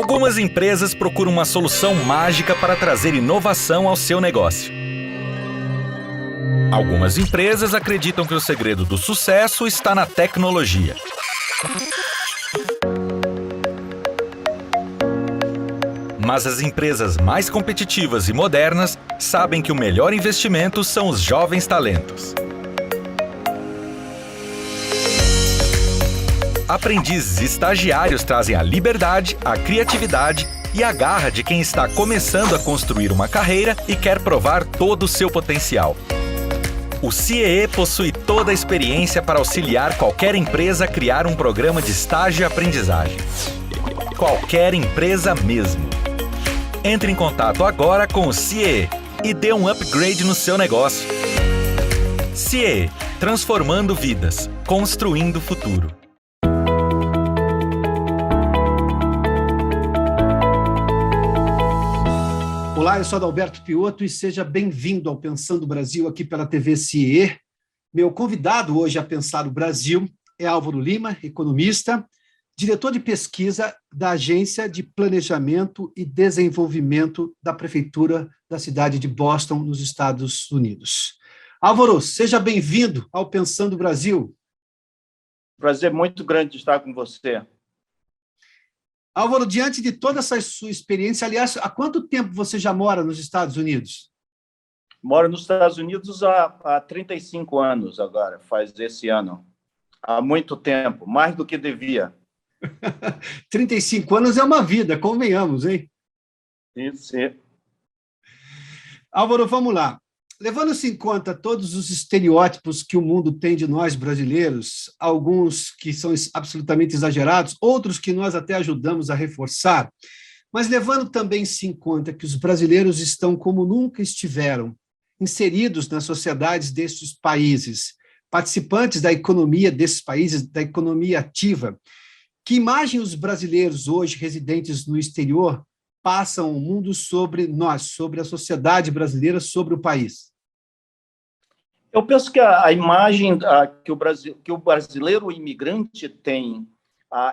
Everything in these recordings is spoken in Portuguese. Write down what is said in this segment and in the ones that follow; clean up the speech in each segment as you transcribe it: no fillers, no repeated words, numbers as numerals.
Algumas empresas procuram uma solução mágica para trazer inovação ao seu negócio. Algumas empresas acreditam que o segredo do sucesso está na tecnologia. Mas as empresas mais competitivas e modernas sabem que o melhor investimento são os jovens talentos. Aprendizes e estagiários trazem a liberdade, a criatividade e a garra de quem está começando a construir uma carreira e quer provar todo o seu potencial. O CIEE possui toda a experiência para auxiliar qualquer empresa a criar um programa de estágio e aprendizagem. Qualquer empresa mesmo. Entre em contato agora com o CIEE e dê um upgrade no seu negócio. CIEE, transformando vidas, construindo o futuro. Olá, eu sou Adalberto Piotto e seja bem-vindo ao Pensando Brasil aqui pela TV CIEE. Meu convidado hoje a pensar o Brasil é Álvaro Lima, economista, diretor de pesquisa da Agência de Planejamento e Desenvolvimento da Prefeitura da cidade de Boston, nos Estados Unidos. Álvaro, seja bem-vindo ao Pensando Brasil. Prazer muito grande estar com você. Álvaro, diante de toda essa sua experiência, aliás, há quanto tempo você já mora nos Estados Unidos? Moro nos Estados Unidos há 35 anos agora, faz esse ano. Há muito tempo, mais do que devia. 35 anos é uma vida, convenhamos, hein? Sim. Álvaro, vamos lá. Levando-se em conta todos os estereótipos que o mundo tem de nós brasileiros, alguns que são absolutamente exagerados, outros que nós até ajudamos a reforçar, mas levando também-se em conta que os brasileiros estão como nunca estiveram, inseridos nas sociedades destes países, participantes da economia desses países, da economia ativa, que imagem os brasileiros hoje residentes no exterior passam o mundo sobre nós, sobre a sociedade brasileira, sobre o país? Eu penso que a imagem que o brasileiro imigrante tem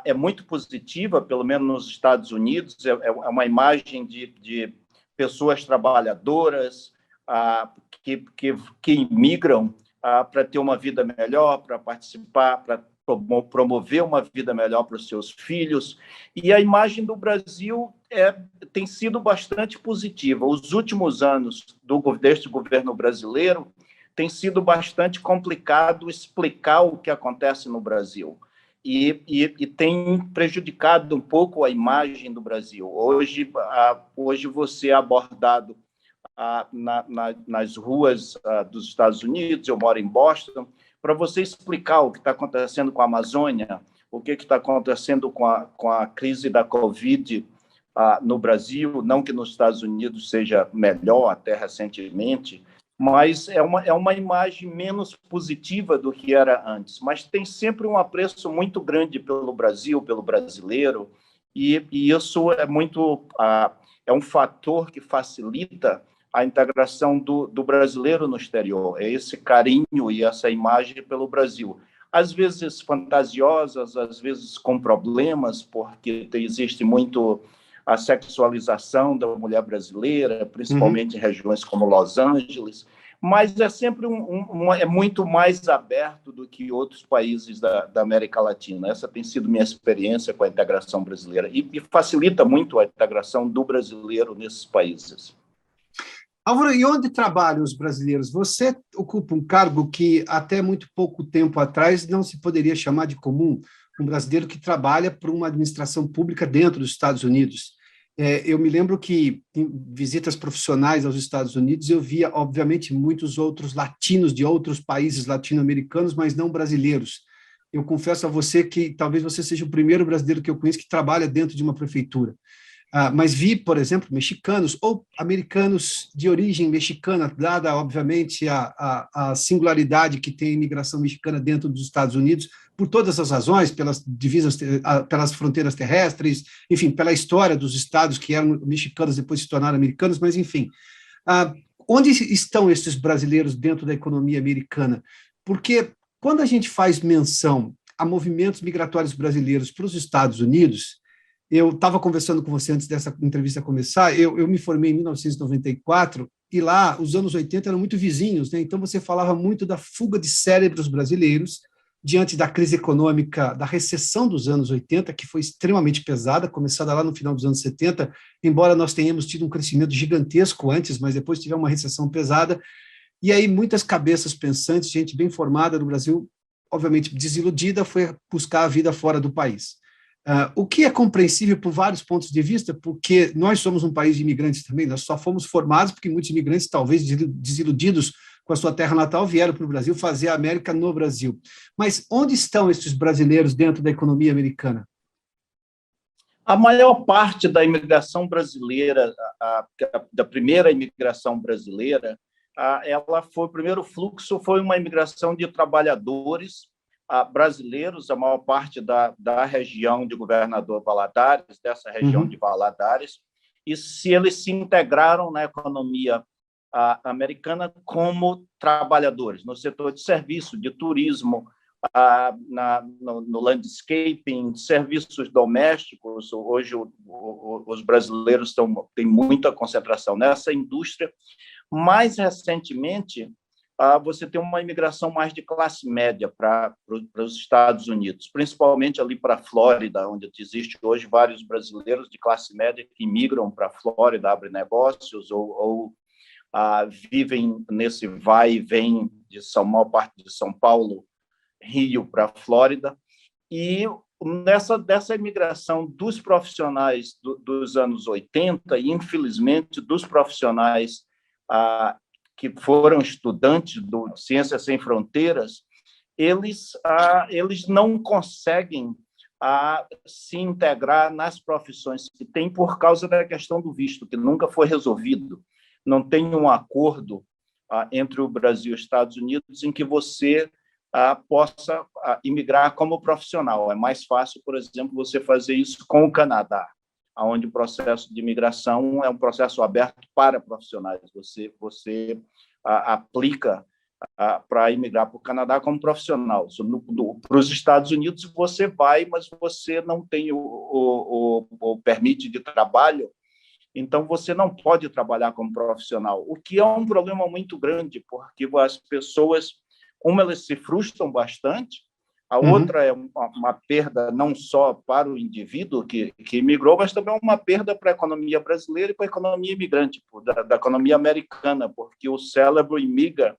é muito positiva, pelo menos nos Estados Unidos. É uma imagem de pessoas trabalhadoras que imigram para ter uma vida melhor, para participar, para promover uma vida melhor para os seus filhos. E a imagem do Brasil tem sido bastante positiva. Os últimos anos deste governo brasileiro tem sido bastante complicado explicar o que acontece no Brasil e tem prejudicado um pouco a imagem do Brasil. Hoje você é abordado nas ruas dos Estados Unidos, eu moro em Boston, para você explicar o que está acontecendo com a Amazônia, o que está acontecendo com a crise da Covid no Brasil, não que nos Estados Unidos seja melhor até recentemente, mas é uma imagem menos positiva do que era antes. Mas tem sempre um apreço muito grande pelo Brasil, pelo brasileiro, e isso é um fator que facilita a integração do brasileiro no exterior, é esse carinho e essa imagem pelo Brasil. Às vezes fantasiosas, às vezes com problemas, porque existe muito a sexualização da mulher brasileira, principalmente em regiões como Los Angeles, mas é sempre é muito mais aberto do que outros países da América Latina. Essa tem sido minha experiência com a integração brasileira e facilita muito a integração do brasileiro nesses países. Álvaro, e onde trabalham os brasileiros? Você ocupa um cargo que até muito pouco tempo atrás não se poderia chamar de comum, um brasileiro que trabalha para uma administração pública dentro dos Estados Unidos. Eu me lembro que em visitas profissionais aos Estados Unidos eu via, obviamente, muitos outros latinos de outros países latino-americanos, mas não brasileiros. Eu confesso a você que talvez você seja o primeiro brasileiro que eu conheço que trabalha dentro de uma prefeitura. Mas vi, por exemplo, mexicanos ou americanos de origem mexicana, dada, obviamente, a singularidade que tem a imigração mexicana dentro dos Estados Unidos, por todas as razões, pelas divisas, pelas fronteiras terrestres, enfim, pela história dos estados que eram mexicanos depois se tornaram americanos, mas, enfim. Onde estão esses brasileiros dentro da economia americana? Porque quando a gente faz menção a movimentos migratórios brasileiros para os Estados Unidos, Eu estava conversando com você antes dessa entrevista começar, eu me formei em 1994, e lá os anos 80 eram muito vizinhos, né? Então você falava muito da fuga de cérebros brasileiros diante da crise econômica, da recessão dos anos 80, que foi extremamente pesada, começada lá no final dos anos 70, embora nós tenhamos tido um crescimento gigantesco antes, mas depois tivemos uma recessão pesada, e aí muitas cabeças pensantes, gente bem formada no Brasil, obviamente desiludida, foi buscar a vida fora do país. O que é compreensível por vários pontos de vista, porque nós somos um país de imigrantes também, nós só fomos formados porque muitos imigrantes, talvez desiludidos com a sua terra natal, vieram para o Brasil fazer a América no Brasil. Mas onde estão esses brasileiros dentro da economia americana? A maior parte da imigração brasileira, da primeira imigração brasileira, o primeiro fluxo foi uma imigração de trabalhadores brasileiros, a maior parte da região de Governador Valadares, dessa região de Valadares, e eles se integraram na economia americana como trabalhadores, no setor de serviço, de turismo, no landscaping, serviços domésticos. Hoje os brasileiros têm muita concentração nessa indústria. Mais recentemente, você tem uma imigração mais de classe média para os Estados Unidos, principalmente ali para a Flórida, onde existe hoje vários brasileiros de classe média que migram para a Flórida, abrem negócios ou vivem nesse vai e vem de maior parte de São Paulo, Rio para a Flórida. E dessa imigração dos profissionais dos anos 80 e, infelizmente, dos profissionais que foram estudantes do Ciências Sem Fronteiras, eles não conseguem se integrar nas profissões que têm por causa da questão do visto, que nunca foi resolvido. Não tem um acordo entre o Brasil e os Estados Unidos em que você possa imigrar como profissional. É mais fácil, por exemplo, você fazer isso com o Canadá, onde o processo de imigração é um processo aberto para profissionais. Você aplica para imigrar para o Canadá como profissional. Para os Estados Unidos, você vai, mas você não tem o permite de trabalho, então você não pode trabalhar como profissional, o que é um problema muito grande, porque as pessoas, elas se frustram bastante. A outra é uma perda não só para o indivíduo que imigrou, mas também uma perda para a economia brasileira e para a economia imigrante, da economia americana, porque o cérebro imigra,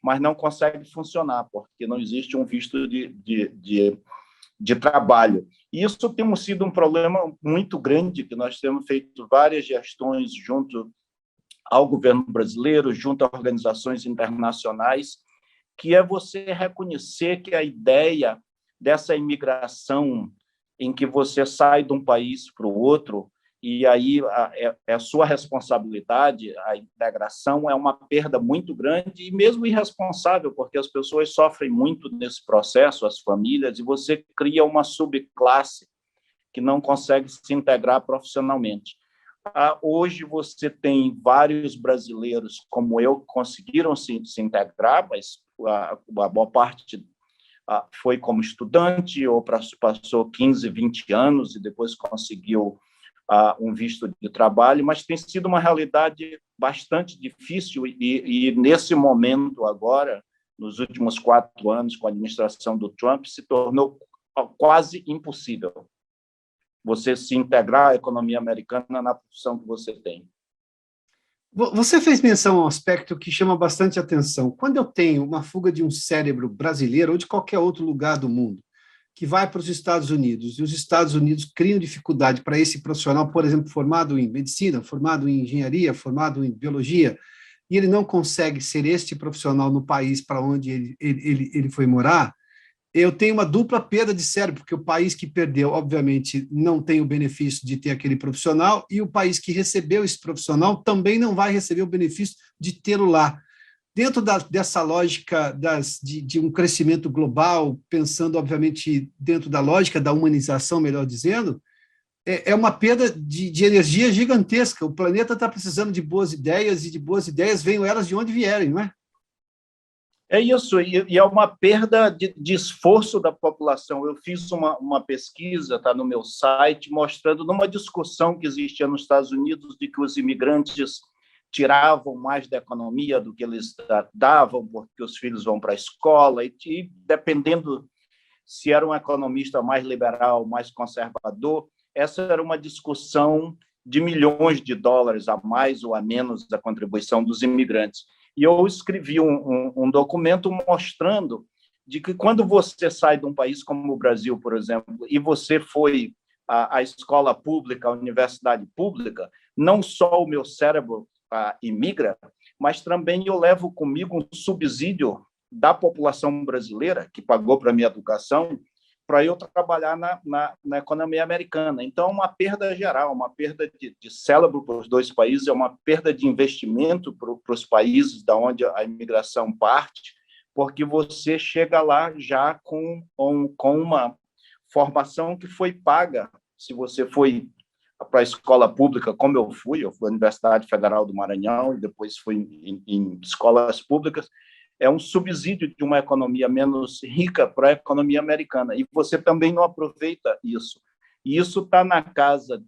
mas não consegue funcionar, porque não existe um visto de trabalho. E isso tem sido um problema muito grande, que nós temos feito várias gestões junto ao governo brasileiro, junto a organizações internacionais, que é você reconhecer que a ideia dessa imigração em que você sai de um país para o outro, e aí é sua responsabilidade, a integração é uma perda muito grande e mesmo irresponsável, porque as pessoas sofrem muito nesse processo, as famílias, e você cria uma subclasse que não consegue se integrar profissionalmente. Hoje você tem vários brasileiros como eu que conseguiram se integrar, mas a boa parte foi como estudante ou passou 15, 20 anos e depois conseguiu um visto de trabalho, mas tem sido uma realidade bastante difícil e nesse momento agora, nos últimos 4 anos, com a administração do Trump, se tornou quase impossível você se integrar à economia americana na profissão que você tem. Você fez menção a um aspecto que chama bastante atenção. Quando eu tenho uma fuga de um cérebro brasileiro ou de qualquer outro lugar do mundo que vai para os Estados Unidos e os Estados Unidos criam dificuldade para esse profissional, por exemplo, formado em medicina, formado em engenharia, formado em biologia, e ele não consegue ser este profissional no país para onde ele foi morar, eu tenho uma dupla perda de cérebro, porque o país que perdeu, obviamente, não tem o benefício de ter aquele profissional, e o país que recebeu esse profissional também não vai receber o benefício de tê-lo lá. Dentro dessa lógica de um crescimento global, pensando, obviamente, dentro da lógica da humanização, melhor dizendo, é uma perda de energia gigantesca. O planeta está precisando de boas ideias, e de boas ideias venham elas de onde vierem, não é? É isso, e é uma perda de esforço da população. Eu fiz uma pesquisa, está no meu site, mostrando numa discussão que existia nos Estados Unidos de que os imigrantes tiravam mais da economia do que eles davam, porque os filhos vão para a escola, e dependendo se era um economista mais liberal, mais conservador, essa era uma discussão de milhões de dólares a mais ou a menos da contribuição dos imigrantes. E eu escrevi um documento mostrando de que quando você sai de um país como o Brasil, por exemplo, e você foi à escola pública, à universidade pública, não só o meu cérebro imigra, mas também eu levo comigo um subsídio da população brasileira, que pagou para a minha educação, para eu trabalhar na economia americana. Então, é uma perda geral, uma perda de cérebro para os dois países, é uma perda de investimento para os países da onde a imigração parte, porque você chega lá já com uma formação que foi paga. Se você foi para a escola pública, como eu fui à Universidade Federal do Maranhão e depois fui em escolas públicas, é um subsídio de uma economia menos rica para a economia americana. E você também não aproveita isso. E isso está na casa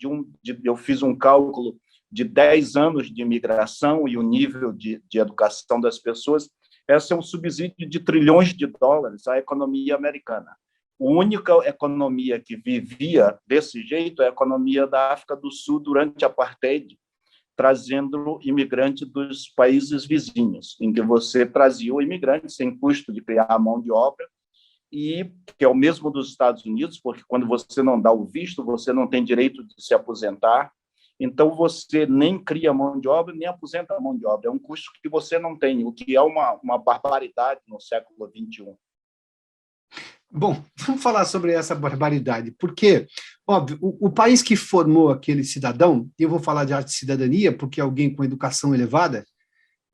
eu fiz um cálculo de 10 anos de imigração e o nível de educação das pessoas. Esse é um subsídio de trilhões de dólares à economia americana. A única economia que vivia desse jeito é a economia da África do Sul durante a apartheid, trazendo imigrante dos países vizinhos, em que você trazia o imigrante sem custo de criar a mão de obra, e que é o mesmo dos Estados Unidos, porque quando você não dá o visto, você não tem direito de se aposentar, então você nem cria mão de obra, nem aposenta a mão de obra, é um custo que você não tem, o que é uma barbaridade no século XXI. Bom, vamos falar sobre essa barbaridade, porque, óbvio, o país que formou aquele cidadão, e eu vou falar de arte de cidadania, porque é alguém com educação elevada,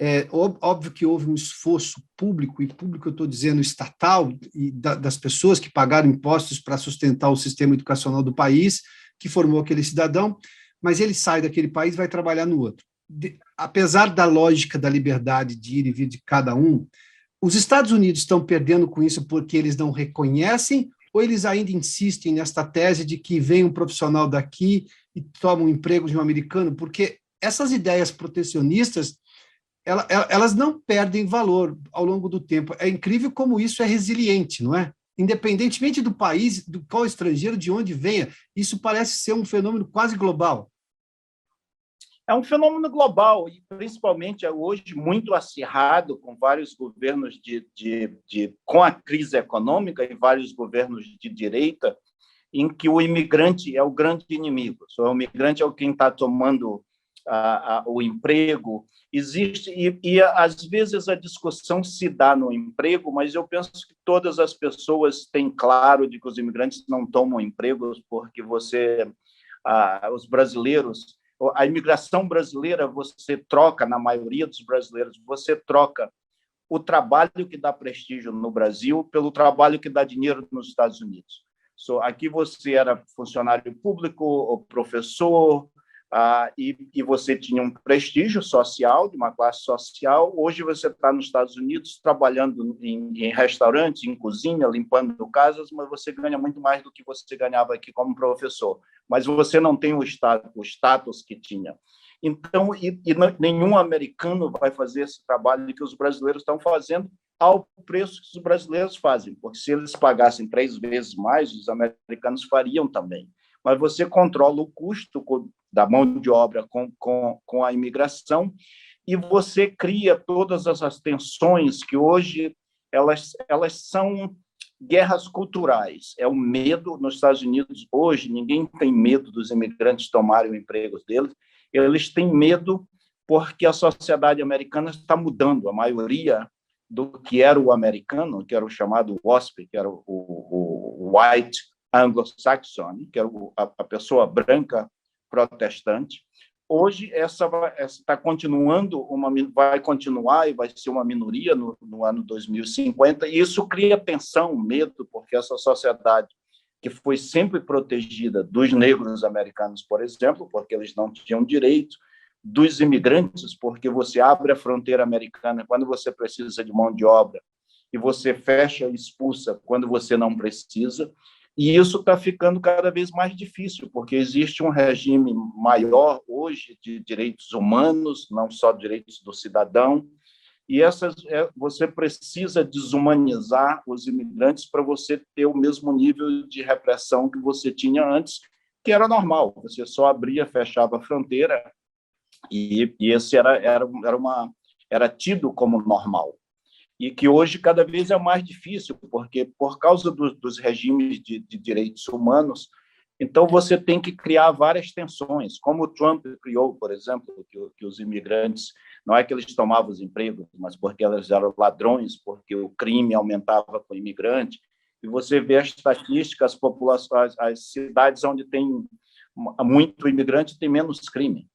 é óbvio que houve um esforço público, e público eu estou dizendo estatal, e das pessoas que pagaram impostos para sustentar o sistema educacional do país, que formou aquele cidadão, mas ele sai daquele país e vai trabalhar no outro. Apesar da lógica da liberdade de ir e vir de cada um, os Estados Unidos estão perdendo com isso porque eles não reconhecem, ou eles ainda insistem nesta tese de que vem um profissional daqui e toma um emprego de um americano? Porque essas ideias protecionistas, elas não perdem valor ao longo do tempo. É incrível como isso é resiliente, não é? Independentemente do país, do qual estrangeiro, de onde venha, isso parece ser um fenômeno quase global. É um fenômeno global e, principalmente, hoje muito acirrado com vários governos com a crise econômica e vários governos de direita, em que o imigrante é o grande inimigo. O imigrante é quem está tomando o emprego. Existe e às vezes a discussão se dá no emprego, mas eu penso que todas as pessoas têm claro de que os imigrantes não tomam empregos porque os brasileiros, a imigração brasileira, você troca, na maioria dos brasileiros, você troca o trabalho que dá prestígio no Brasil pelo trabalho que dá dinheiro nos Estados Unidos. Aqui você era funcionário público ou professor, e você tinha um prestígio social, de uma classe social. Hoje você está nos Estados Unidos trabalhando em restaurantes, em cozinha, limpando casas, mas você ganha muito mais do que você ganhava aqui como professor. Mas você não tem o status que tinha. Então, nenhum americano vai fazer esse trabalho que os brasileiros estão fazendo ao preço que os brasileiros fazem, porque se eles pagassem 3 vezes mais, os americanos fariam também. Mas você controla o custo da mão de obra com a imigração e você cria todas essas tensões que hoje elas são guerras culturais. É o medo nos Estados Unidos hoje, ninguém tem medo dos imigrantes tomarem o emprego deles, eles têm medo porque a sociedade americana está mudando, a maioria do que era o americano, que era o chamado WASP, que era o White Anglo-Saxon, que era a pessoa branca protestante. Hoje, essa está continuando, vai continuar e vai ser uma minoria no ano 2050, e isso cria tensão, medo, porque essa sociedade que foi sempre protegida dos negros americanos, por exemplo, porque eles não tinham direito, dos imigrantes, porque você abre a fronteira americana quando você precisa de mão de obra, e você fecha e expulsa quando você não precisa. E isso está ficando cada vez mais difícil, porque existe um regime maior hoje de direitos humanos, não só direitos do cidadão, e você precisa desumanizar os imigrantes para você ter o mesmo nível de repressão que você tinha antes, que era normal. Você só abria, fechava a fronteira, e esse era tido como normal. E que hoje cada vez é mais difícil, porque por causa dos regimes de direitos humanos, então você tem que criar várias tensões, como o Trump criou, por exemplo, que os imigrantes, não é que eles tomavam os empregos, mas porque eles eram ladrões, porque o crime aumentava com o imigrante. E você vê as estatísticas, as populações, as cidades onde tem muito imigrante tem menos crime.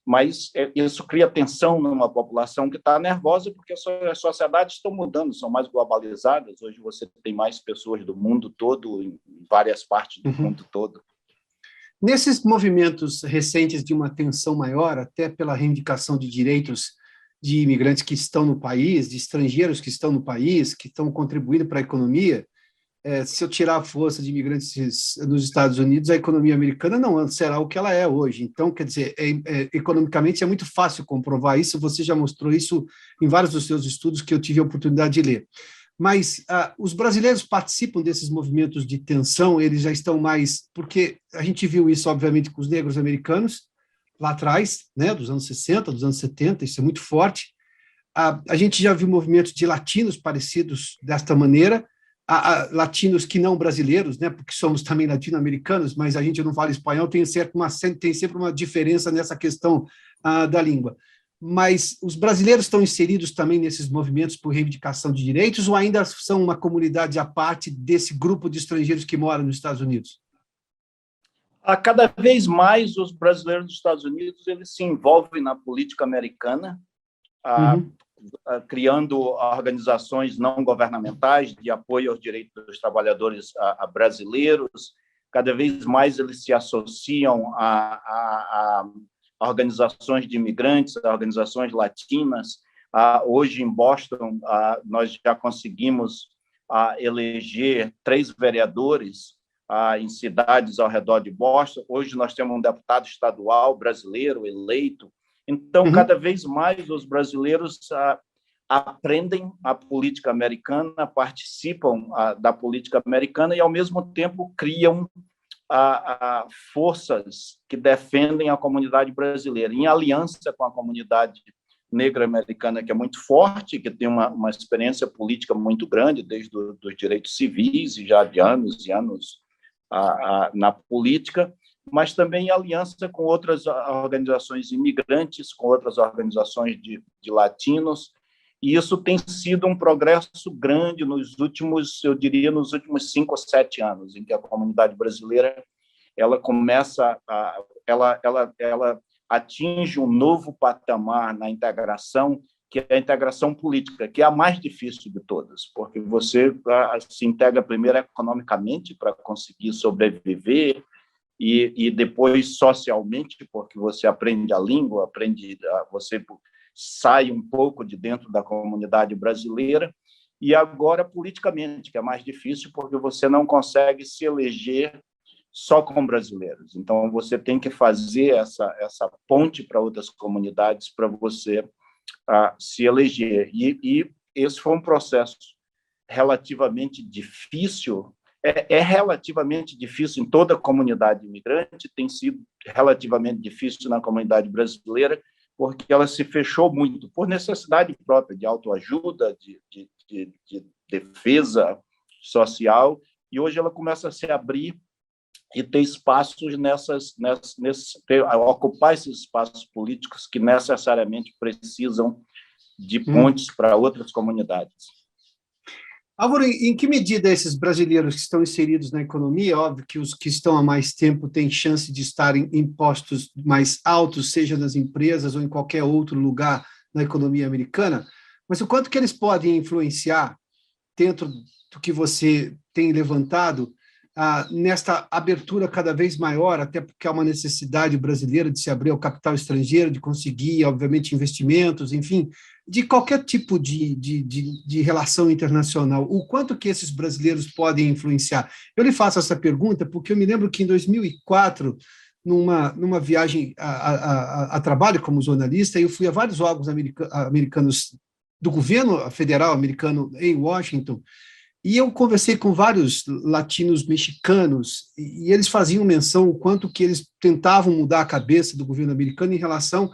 Mas isso cria tensão numa população que está nervosa, porque as sociedades estão mudando, são mais globalizadas. Hoje você tem mais pessoas do mundo todo, em várias partes do mundo todo. Nesses movimentos recentes de uma tensão maior, até pela reivindicação de direitos de imigrantes que estão no país, de estrangeiros que estão no país, que estão contribuindo para a economia, se eu tirar a força de imigrantes nos Estados Unidos, a economia americana não será o que ela é hoje. Então, quer dizer, economicamente é muito fácil comprovar isso, você já mostrou isso em vários dos seus estudos que eu tive a oportunidade de ler. Mas os brasileiros participam desses movimentos de tensão, eles já estão mais... Porque a gente viu isso, obviamente, com os negros americanos, lá atrás, né, dos anos 60, dos anos 70, isso é muito forte. A gente já viu movimentos de latinos parecidos desta maneira, latinos que não brasileiros, né, porque somos também latino-americanos, mas a gente não fala espanhol, tem sempre uma diferença nessa questão da língua. Mas os brasileiros estão inseridos também nesses movimentos por reivindicação de direitos ou ainda são uma comunidade à parte desse grupo de estrangeiros que moram nos Estados Unidos? Cada vez mais os brasileiros dos Estados Unidos eles se envolvem na política americana, criando organizações não governamentais de apoio aos direitos dos trabalhadores brasileiros. Cada vez mais eles se associam a organizações de imigrantes, a organizações latinas. Hoje, em Boston, nós já conseguimos eleger 3 vereadores em cidades ao redor de Boston. Hoje, nós temos um deputado estadual brasileiro eleito. Então, cada vez mais os brasileiros aprendem a política americana, participam da política americana e, ao mesmo tempo, criam forças que defendem a comunidade brasileira, em aliança com a comunidade negra americana, que é muito forte, que tem uma experiência política muito grande, desde os direitos civis, e já de anos e anos na política, mas também em aliança com outras organizações imigrantes, com outras organizações de latinos, e isso tem sido um progresso grande nos últimos 5 ou 7 anos, em que a comunidade brasileira ela começa ela atinge um novo patamar na integração, que é a integração política, que é a mais difícil de todas, porque você se integra primeiro economicamente para conseguir sobreviver, e depois socialmente, porque você aprende a língua, você sai um pouco de dentro da comunidade brasileira, e agora politicamente, que é mais difícil, porque você não consegue se eleger só com brasileiros. Então, você tem que fazer essa ponte para outras comunidades para você se eleger. E esse foi um processo relativamente difícil, é relativamente difícil em toda a comunidade imigrante, tem sido relativamente difícil na comunidade brasileira, porque ela se fechou muito, por necessidade própria de autoajuda, de defesa social, e hoje ela começa a se abrir e ter espaços ocupar esses espaços políticos que necessariamente precisam de pontes para outras comunidades. Álvaro, em que medida esses brasileiros que estão inseridos na economia, óbvio que os que estão há mais tempo têm chance de estarem em postos mais altos, seja nas empresas ou em qualquer outro lugar na economia americana, mas o quanto que eles podem influenciar dentro do que você tem levantado nesta abertura cada vez maior, até porque há uma necessidade brasileira de se abrir ao capital estrangeiro, de conseguir, obviamente, investimentos, enfim, de qualquer tipo de relação internacional, o quanto que esses brasileiros podem influenciar? Eu lhe faço essa pergunta porque eu me lembro que em 2004, numa viagem a trabalho como jornalista, eu fui a vários órgãos americanos do governo federal americano em Washington, e eu conversei com vários latinos mexicanos, e eles faziam menção o quanto que eles tentavam mudar a cabeça do governo americano em relação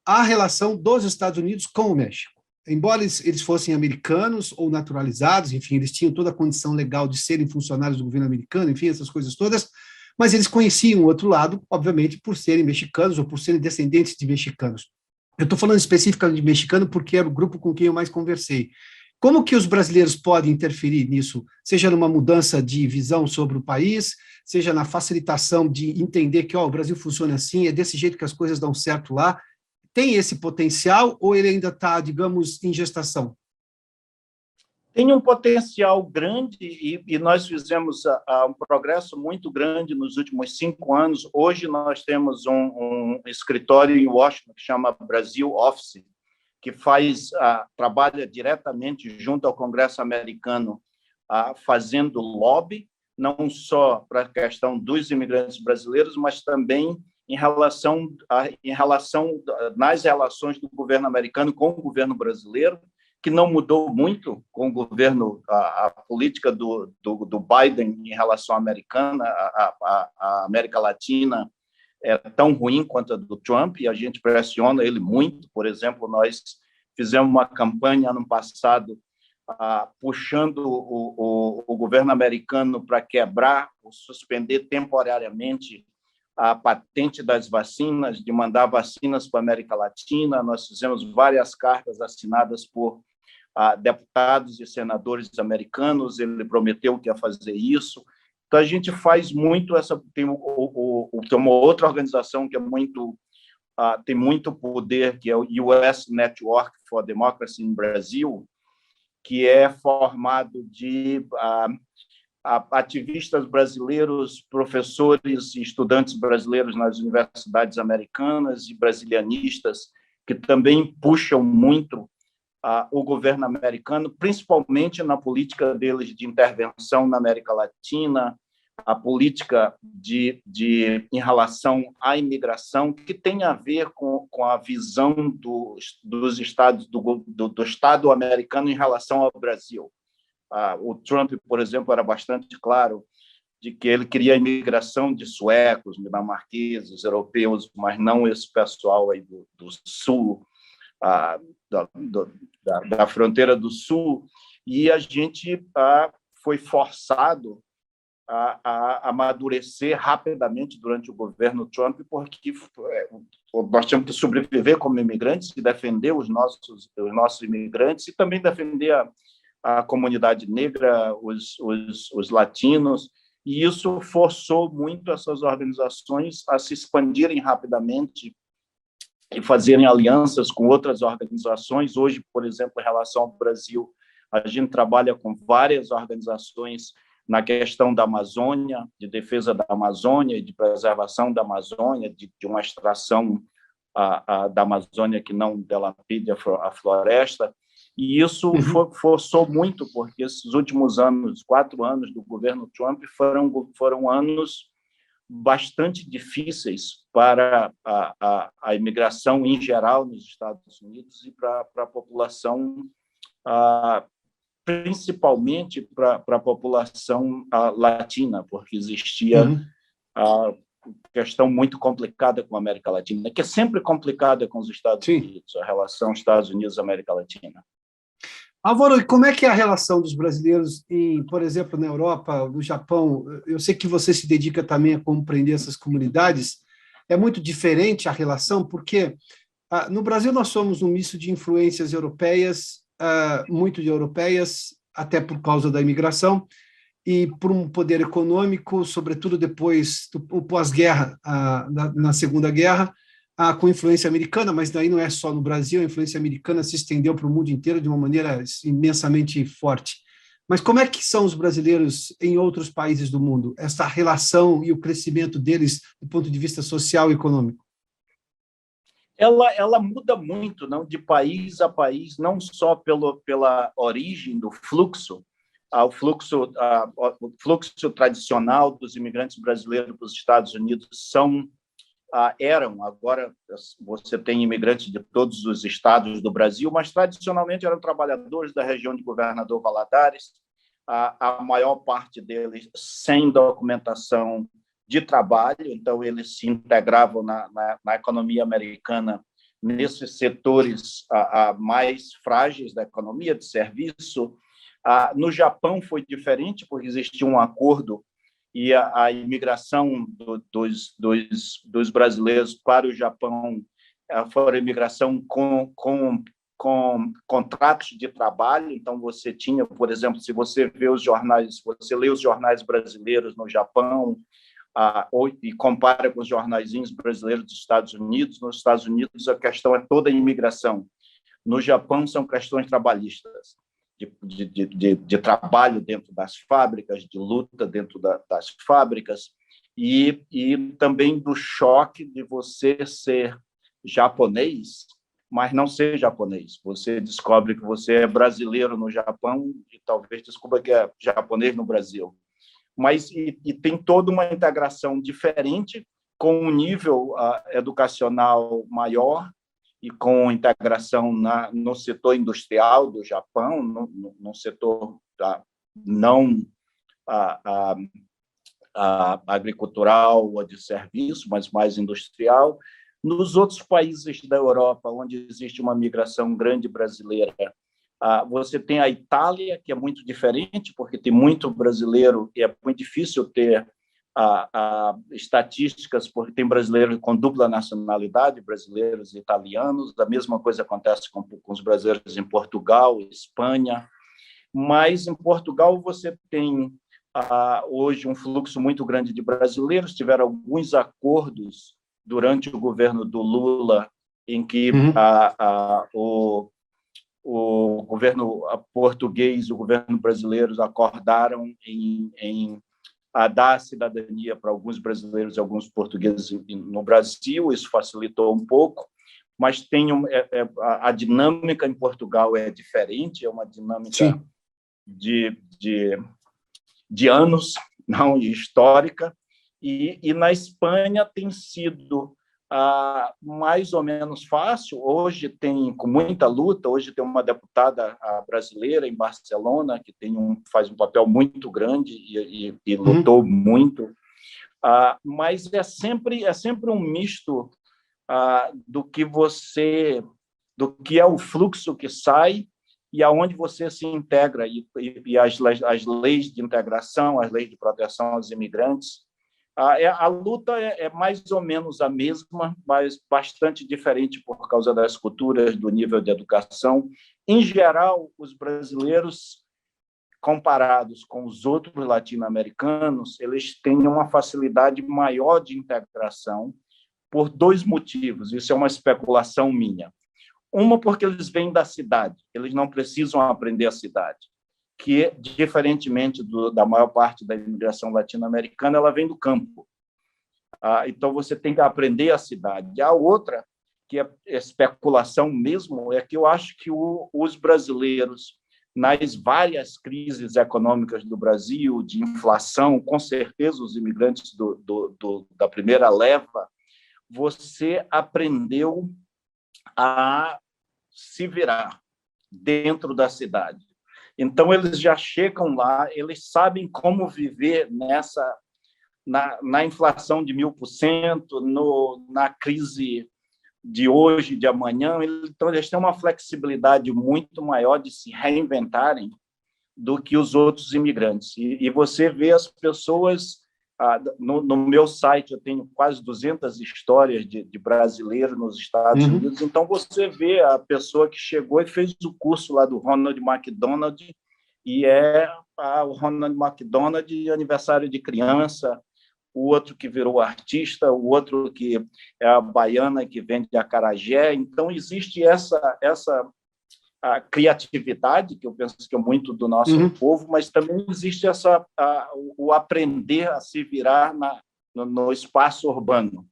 à relação dos Estados Unidos com o México. Embora eles fossem americanos ou naturalizados, enfim, eles tinham toda a condição legal de serem funcionários do governo americano, enfim, essas coisas todas, mas eles conheciam o outro lado, obviamente, por serem mexicanos ou por serem descendentes de mexicanos. Eu estou falando especificamente de mexicano porque era o grupo com quem eu mais conversei. Como que os brasileiros podem interferir nisso, seja numa mudança de visão sobre o país, seja na facilitação de entender que o Brasil funciona assim, é desse jeito que as coisas dão certo lá? Tem esse potencial ou ele ainda está, digamos, em gestação? Tem um potencial grande e nós fizemos um progresso muito grande nos últimos 5 anos. Hoje nós temos um escritório em Washington que chama Brasil Office, que trabalha diretamente junto ao Congresso americano, fazendo lobby, não só para a questão dos imigrantes brasileiros, mas também nas relações do governo americano com o governo brasileiro, que não mudou muito com o governo, a política do Biden em relação à americana, a América Latina é tão ruim quanto a do Trump, e a gente pressiona ele muito. Por exemplo, nós fizemos uma campanha ano passado puxando o governo americano para quebrar ou suspender temporariamente a patente das vacinas, de mandar vacinas para a América Latina. Nós fizemos várias cartas assinadas por deputados e senadores americanos. Ele prometeu que ia fazer isso. Então, a gente faz muito tem uma outra organização que tem muito poder, que é o US Network for Democracy in Brasil, que é formado de ativistas brasileiros, professores e estudantes brasileiros nas universidades americanas e brasilianistas, que também puxam muito o governo americano, principalmente na política deles de intervenção na América Latina, a política em relação à imigração, que tem a ver com a visão dos estados, do Estado americano em relação ao Brasil. O Trump, por exemplo, era bastante claro de que ele queria a imigração de suecos, dinamarqueses, europeus, mas não esse pessoal aí do sul, da fronteira do sul, e a gente foi forçado a amadurecer rapidamente durante o governo Trump, porque nós tínhamos que sobreviver como imigrantes e defender os nossos imigrantes e também defender a comunidade negra, os latinos, e isso forçou muito essas organizações a se expandirem rapidamente e fazerem alianças com outras organizações. Hoje, por exemplo, em relação ao Brasil, a gente trabalha com várias organizações na questão da Amazônia, de defesa da Amazônia, de preservação da Amazônia, de uma extração da Amazônia que não dilapide a floresta. E isso forçou muito, porque esses últimos 4 anos do governo Trump foram anos bastante difíceis para a imigração em geral nos Estados Unidos e para a população, principalmente para a população latina, porque existia questão muito complicada com a América Latina, que é sempre complicada com os Estados Unidos, a relação Estados Unidos-América Latina. Álvaro, e como é que é a relação dos brasileiros, por exemplo, na Europa, no Japão? Eu sei que você se dedica também a compreender essas comunidades. É muito diferente a relação, porque no Brasil nós somos um misto de influências europeias, muito de europeias, até por causa da imigração, e por um poder econômico, sobretudo depois do pós-guerra, na Segunda Guerra, com influência americana, mas daí não é só no Brasil, a influência americana se estendeu para o mundo inteiro de uma maneira imensamente forte. Mas como é que são os brasileiros em outros países do mundo? Essa relação e o crescimento deles do ponto de vista social e econômico? Ela muda muito, não, de país a país, não só pela origem do fluxo, o fluxo tradicional dos imigrantes brasileiros para os Estados Unidos eram, agora você tem imigrantes de todos os estados do Brasil, mas tradicionalmente eram trabalhadores da região de Governador Valadares, a maior parte deles sem documentação de trabalho, então eles se integravam na economia americana nesses setores mais frágeis da economia, de serviço. No Japão foi diferente, porque existia um acordo e a imigração dos brasileiros para o Japão foi a imigração com contratos de trabalho. Então, você tinha, por exemplo, se você vê os jornais, se você lê os jornais brasileiros no Japão, e compara com os jornaizinhos brasileiros dos Estados Unidos, nos Estados Unidos a questão é toda a imigração. No Japão, são questões trabalhistas, de trabalho dentro das fábricas, de luta dentro das fábricas, e também do choque de você ser japonês, mas não ser japonês. Você descobre que você é brasileiro no Japão e talvez descubra que é japonês no Brasil. Mas tem toda uma integração diferente, com um nível educacional maior e com integração no setor industrial do Japão, no setor não agricultural ou de serviço, mas mais industrial. Nos outros países da Europa, onde existe uma migração grande brasileira, você tem a Itália, que é muito diferente, porque tem muito brasileiro e é muito difícil ter estatísticas, porque tem brasileiros com dupla nacionalidade, brasileiros e italianos. A mesma coisa acontece com os brasileiros em Portugal, Espanha. Mas em Portugal você tem hoje um fluxo muito grande de brasileiros. Tiveram alguns acordos durante o governo do Lula, em que o governo português e o governo brasileiro acordaram em dar cidadania para alguns brasileiros e alguns portugueses no Brasil. Isso facilitou um pouco, mas a dinâmica em Portugal é diferente, é uma dinâmica de anos, não histórica, e na Espanha tem sido mais ou menos fácil. Hoje tem, com muita luta, hoje tem uma deputada brasileira em Barcelona que faz um papel muito grande e lutou muito, mas é sempre um misto do que é o fluxo que sai e aonde você se integra, e as leis de integração, as leis de proteção aos imigrantes. A luta é mais ou menos a mesma, mas bastante diferente por causa das culturas, do nível de educação. Em geral, os brasileiros, comparados com os outros latino-americanos, eles têm uma facilidade maior de integração por dois motivos. Isso é uma especulação minha. Uma, porque eles vêm da cidade, eles não precisam aprender a cidade, que, diferentemente da maior parte da imigração latino-americana, ela vem do campo. Então, você tem que aprender a cidade. A outra, que é especulação mesmo, é que eu acho que os brasileiros, nas várias crises econômicas do Brasil, de inflação, com certeza os imigrantes da primeira leva, você aprendeu a se virar dentro da cidade. Então, eles já chegam lá, eles sabem como viver na inflação de 1000%, na crise de hoje, de amanhã. Então, eles têm uma flexibilidade muito maior de se reinventarem do que os outros imigrantes. E você vê as pessoas... No meu site, eu tenho quase 200 histórias de brasileiros nos Estados Unidos. Então, você vê a pessoa que chegou e fez o curso lá do Ronald McDonald, e o Ronald McDonald aniversário de criança, o outro que virou artista, o outro que é a baiana que vende acarajé. Então, existe essa a criatividade, que eu penso que é muito do nosso povo, mas também existe o aprender a se virar no espaço urbano.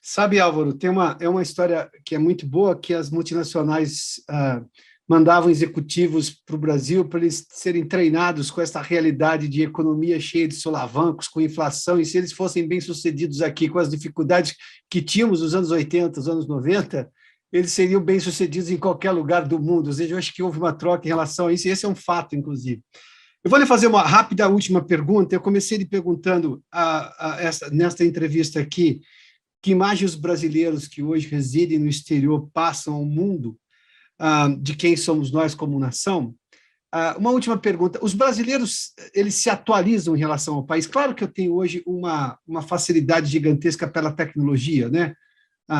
Sabe, Álvaro, é uma história que é muito boa, que as multinacionais mandavam executivos para o Brasil para eles serem treinados com essa realidade de economia cheia de solavancos, com inflação, e se eles fossem bem-sucedidos aqui com as dificuldades que tínhamos nos anos 80, nos anos 90, eles seriam bem-sucedidos em qualquer lugar do mundo. Ou seja, eu acho que houve uma troca em relação a isso, e esse é um fato, inclusive. Eu vou lhe fazer uma rápida última pergunta. Eu comecei lhe perguntando nesta entrevista aqui, que imagem os brasileiros que hoje residem no exterior passam ao mundo, de quem somos nós como nação. Uma última pergunta: os brasileiros, eles se atualizam em relação ao país? Claro que eu tenho hoje uma facilidade gigantesca pela tecnologia, né?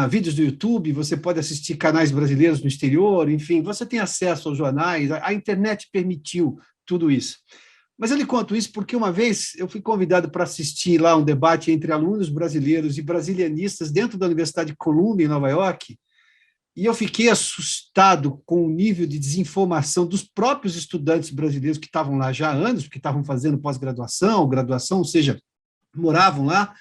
Vídeos do YouTube, você pode assistir canais brasileiros no exterior, enfim, você tem acesso aos jornais, a internet permitiu tudo isso. Mas eu lhe conto isso porque uma vez eu fui convidado para assistir lá um debate entre alunos brasileiros e brasilianistas dentro da Universidade de Columbia, em Nova York, e eu fiquei assustado com o nível de desinformação dos próprios estudantes brasileiros que estavam lá já há anos, porque estavam fazendo pós-graduação, graduação, ou seja, moravam lá.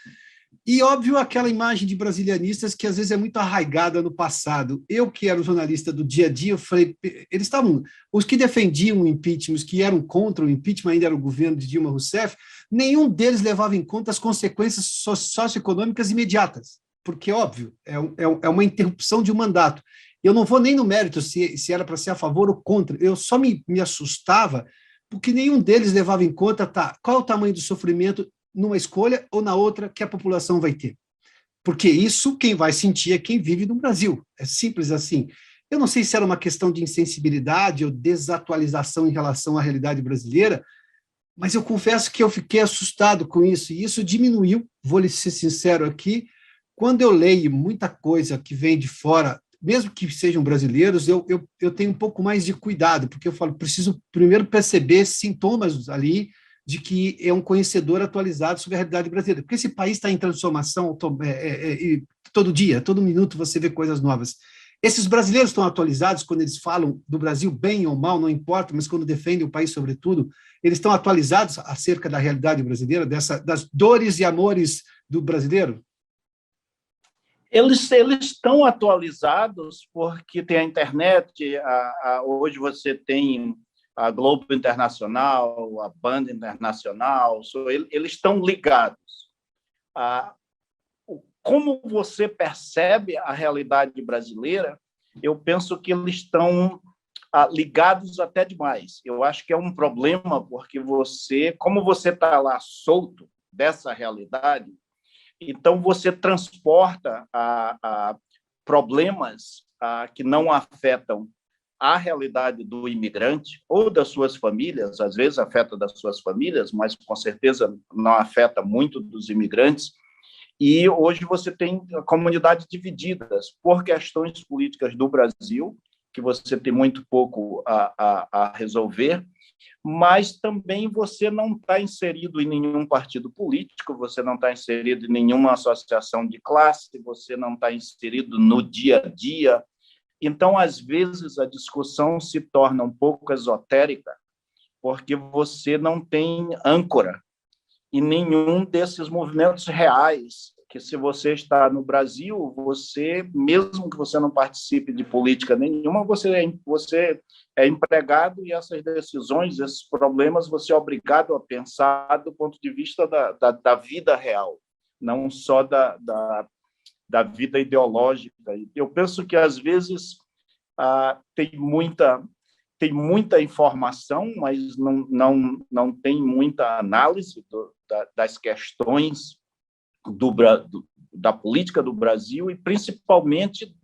E, óbvio, aquela imagem de brasilianistas que às vezes é muito arraigada no passado. Eu, que era o jornalista do dia a dia, eu falei, eles estavam, os que defendiam o impeachment, os que eram contra o impeachment, ainda era o governo de Dilma Rousseff, nenhum deles levava em conta as consequências socioeconômicas imediatas, porque, óbvio, é uma interrupção de um mandato. Eu não vou nem no mérito se era para ser a favor ou contra, eu só me assustava porque nenhum deles levava em conta qual é o tamanho do sofrimento numa escolha ou na outra que a população vai ter. Porque isso quem vai sentir é quem vive no Brasil. É simples assim. Eu não sei se era uma questão de insensibilidade ou desatualização em relação à realidade brasileira, mas eu confesso que eu fiquei assustado com isso, e isso diminuiu, vou lhe ser sincero aqui, quando eu leio muita coisa que vem de fora, mesmo que sejam brasileiros, eu tenho um pouco mais de cuidado, porque eu falo, preciso primeiro perceber sintomas ali, de que é um conhecedor atualizado sobre a realidade brasileira, porque esse país está em transformação todo dia, todo minuto você vê coisas novas. Esses brasileiros estão atualizados quando eles falam do Brasil bem ou mal, não importa, mas quando defendem o país sobretudo, eles estão atualizados acerca da realidade brasileira, das dores e amores do brasileiro? Eles estão atualizados porque tem a internet, hoje você tem a Globo Internacional, a Band Internacional, eles estão ligados. Como você percebe a realidade brasileira, eu penso que eles estão ligados até demais. Eu acho que é um problema, porque como você está lá solto dessa realidade, então você transporta problemas que não afetam a realidade do imigrante ou das suas famílias, às vezes afeta das suas famílias, mas com certeza não afeta muito dos imigrantes. E hoje você tem comunidades divididas por questões políticas do Brasil, que você tem muito pouco a resolver, mas também você não está inserido em nenhum partido político, você não está inserido em nenhuma associação de classe, você não está inserido no dia a dia. Então, às vezes, a discussão se torna um pouco esotérica, porque você não tem âncora em nenhum desses movimentos reais, que se você está no Brasil, mesmo que você não participe de política nenhuma, você é empregado, e essas decisões, esses problemas, você é obrigado a pensar do ponto de vista da vida real, não só da vida ideológica. Eu penso que, às vezes, tem muita informação, mas não tem muita análise das questões da política do Brasil, e principalmente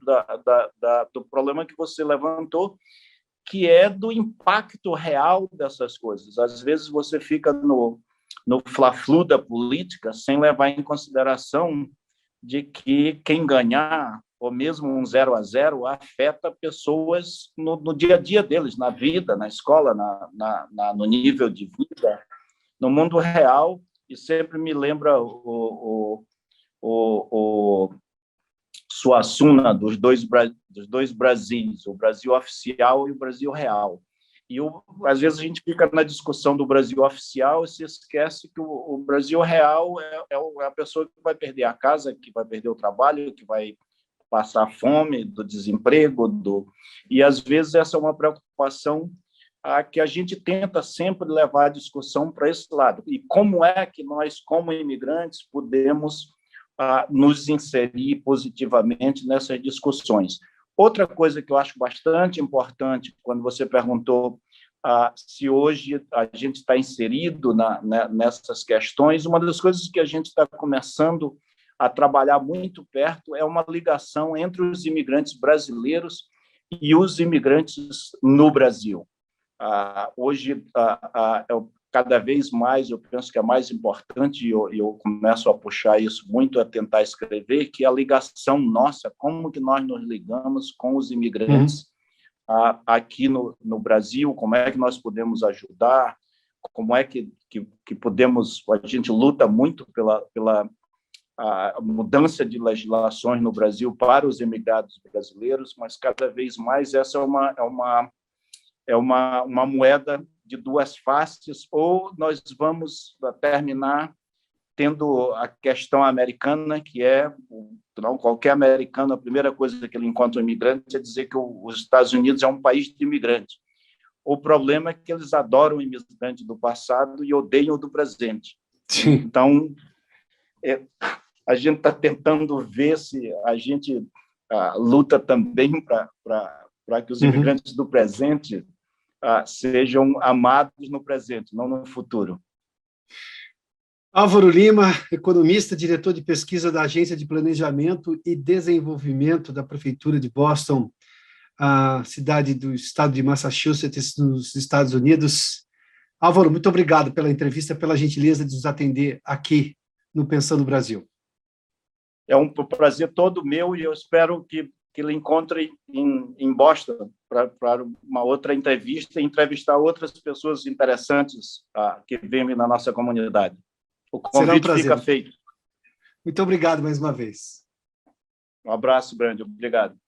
do problema que você levantou, que é do impacto real dessas coisas. Às vezes você fica no fla-flu da política sem levar em consideração de que quem ganhar, ou mesmo um 0-0, afeta pessoas no dia a dia deles, na vida, na escola, no nível de vida, no mundo real. E sempre me lembra Suassuna dos dois Brasis, o Brasil oficial e o Brasil real. E às vezes a gente fica na discussão do Brasil oficial e se esquece que o Brasil real é a pessoa que vai perder a casa, que vai perder o trabalho, que vai passar fome, do desemprego, e às vezes essa é uma preocupação que a gente tenta sempre levar a discussão para esse lado. E como é que nós, como imigrantes, podemos nos inserir positivamente nessas discussões? Outra coisa que eu acho bastante importante, quando você perguntou se hoje a gente está inserido nessas questões, uma das coisas que a gente está começando a trabalhar muito perto é uma ligação entre os imigrantes brasileiros e os imigrantes no Brasil. Hoje, cada vez mais, eu penso que é mais importante, e eu começo a puxar isso muito, a tentar escrever, que é a ligação nossa, como que nós nos ligamos com os imigrantes aqui no Brasil, como é que nós podemos ajudar, como é que podemos... A gente luta muito pela a mudança de legislações no Brasil para os imigrados brasileiros, mas cada vez mais essa é uma moeda de duas faces, ou nós vamos terminar tendo a questão americana, que qualquer americano, a primeira coisa que ele encontra um imigrante é dizer que os Estados Unidos é um país de imigrante. O problema é que eles adoram o imigrante do passado e odeiam o do presente. Sim. Então, a gente está tentando ver se a gente luta também para que os imigrantes do presente sejam amados no presente, não no futuro. Álvaro Lima, economista, diretor de pesquisa da Agência de Planejamento e Desenvolvimento da Prefeitura de Boston, a cidade do estado de Massachusetts, nos Estados Unidos. Álvaro, muito obrigado pela entrevista, pela gentileza de nos atender aqui no Pensando Brasil. É um prazer todo meu e eu espero que ele encontre em Boston para uma outra entrevista e entrevistar outras pessoas interessantes que vivem na nossa comunidade. O convite fica feito. Muito obrigado mais uma vez. Um abraço grande, obrigado.